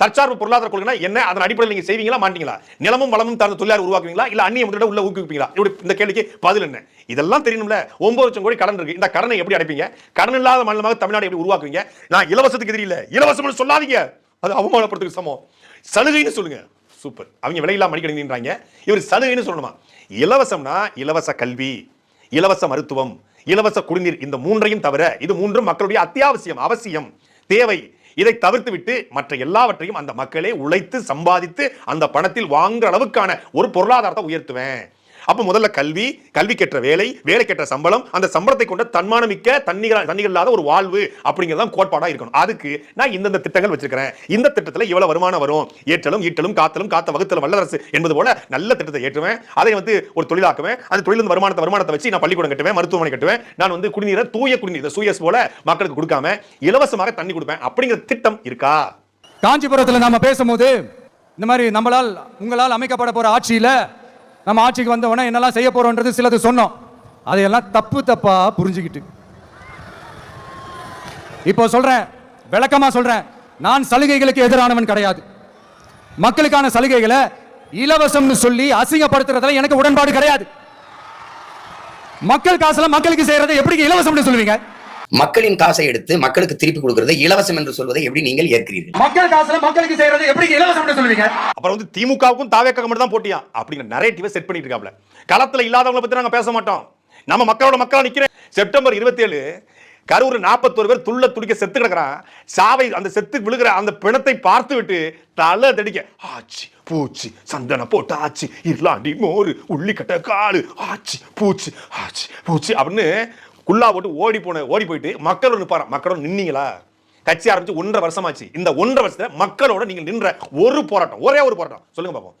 தற்சார்பு பொருளாதார கொள்கை என்ன? அதன் அடிப்படையில் நீங்க செய்வீங்களா மாட்டீங்களா? நிலமும் வளமும் சார்ந்த தொழிலாளர் உருவாக்குவீங்களா இல்ல அந்நிய முதலீடு உள்ள ஊக்குவிப்பீங்களா? இந்த கேள்விக்கு பதில் என்ன? இதெல்லாம் தெரியணும்ல. 9 லட்சம் கோடி கடன் இருக்கு. இந்த கடனை எப்படி அடைப்பீங்க? கடன் இல்லாத மாநிலமாக தமிழ்நாடு எப்படி உருவாக்குவீங்க? நான் இலவசத்துக்கு எதிரி இல்ல. இலவசம்னு சொல்லாதீங்க, அது அவமானப்படுத்துக்கு சமம். சலுகைன்னு சொல்லுங்க. சூப்பர். அவங்க விலையில்லா மடிக்கணின்றாங்க, இவர் சலுகைன்னு சொல்லணுமா? இலவசம்னா இலவச கல்வி, இலவச மருத்துவம், இலவச குடிநீர், இந்த மூன்றையும் தவிர, இது மூன்றும் மக்களுடைய அத்தியாவசியம், அவசியம், தேவை. இதை தவிர்த்து விட்டு மற்ற எல்லாவற்றையும் அந்த மக்களே உழைத்து சம்பாதித்து அந்த பணத்தில் வாங்குற அளவுக்கான ஒரு பொருளாதாரத்தை உயர்த்துவேன். அப்ப முதல்ல கல்வி, கல்விக்கேற்ற வேலை, வேலைக்கேற்ற சம்பளம், அந்த சம்பளத்தை கொண்ட தன்மானமிக்க தன்னிகர் இல்லாத ஒரு வாழ்வு அப்படிங்கிறதான் கோட்பாடா இருக்கணும். அதுக்கு நான் இந்த திட்டங்கள் வச்சிருக்கிறேன். இந்த திட்டத்தில் இவ்வளவு வருமானம் வரும், ஏற்றலும் ஈட்டலும் காத்தலும் காத்த வகுத்தலும் வல்லரசு என்பது போல நல்ல திட்டத்தை ஏற்றுவேன். அதை ஒரு தொழிலாக்குவேன். அந்த தொழில் வருமானத்தை வச்சு நான் பள்ளிக்கூடம் கட்டுவேன், மருத்துவமனை கட்டுவேன். நான் குடிநீரை தூய குடிநீர் சூயஸ் போல மக்களுக்கு கொடுக்காம இலவசமாக தண்ணி கொடுப்பேன். அப்படிங்கிற திட்டம் இருக்கா? காஞ்சிபுரத்தில் நாம பேசும்போது இந்த மாதிரி நம்மளால் உங்களால் அமைக்கப்பட போற ஆட்சியில நம்ம ஆட்சிக்கு வந்த உடனே என்னெல்லாம் செய்ய போறோம்ன்றது சிலது சொன்னோம். அதையெல்லாம் தப்பா புரிஞ்சுக்கிட்டு இப்போ சொல்றேன், விளக்கமா சொல்றேன், நான் சலுகைகளுக்கு எதிரானவன் கிடையாது. மக்களுக்கான சலுகைகளை இலவசம்னு சொல்லி அசிங்கப்படுத்துறதுல எனக்கு உடன்பாடு கிடையாது. மக்கள் காசுல மக்களுக்கு செய்யறதை எப்படி இலவசம்னு சொல்லுவீங்க? மக்களின் காசை எடுத்து மக்களுக்கு திருப்பி கொடுக்கிறது இலவசம் என்று சொல்வதை எப்படி நீங்கள் ஏற்கிறீர்கள்? மக்கள் காசுல மக்களுக்கு செய்யறது எப்படி இலவசம் சொல்லுவீங்க? அப்புறம் திமுகவுக்கும் தாவேக்காவுக்கும் மட்டும் தான் போட்டியா அப்படிங்கிற நரேட்டிவை செட் பண்ணிட்டு இருக்காப்ல. களத்துல இல்லாதவங்களை பத்தி நாங்க பேச மாட்டோம். நம்ம மக்களோட மக்களா நிக்கிறேன். செப்டம்பர் 27 கரூர் 41 பேர் துள்ள துடிக்க செத்து கிடக்குறான். சாவை அந்த செத்து விழுகிற அந்த பிணத்தை பார்த்து விட்டு தலை தடிக்க ஆச்சி பூச்சி சந்தன போட்டு ஆச்சி இருளாண்டி மோரு உள்ளிக்கட்ட காலு ஆச்சி பூச்சி அப்படின்னு குல்லா போட்டு ஓடி போயிட்டு மக்களோட நிப்பாரு. மக்களோட நின்னீங்களா? கட்சி ஆரம்பிச்சு 1.5 வருஷமாச்சு. இந்த 1.5 வருஷத்துல மக்களோட நீங்க நின்ற ஒரு போராட்டம், ஒரே ஒரு போராட்டம் சொல்லுங்க பாப்போம்.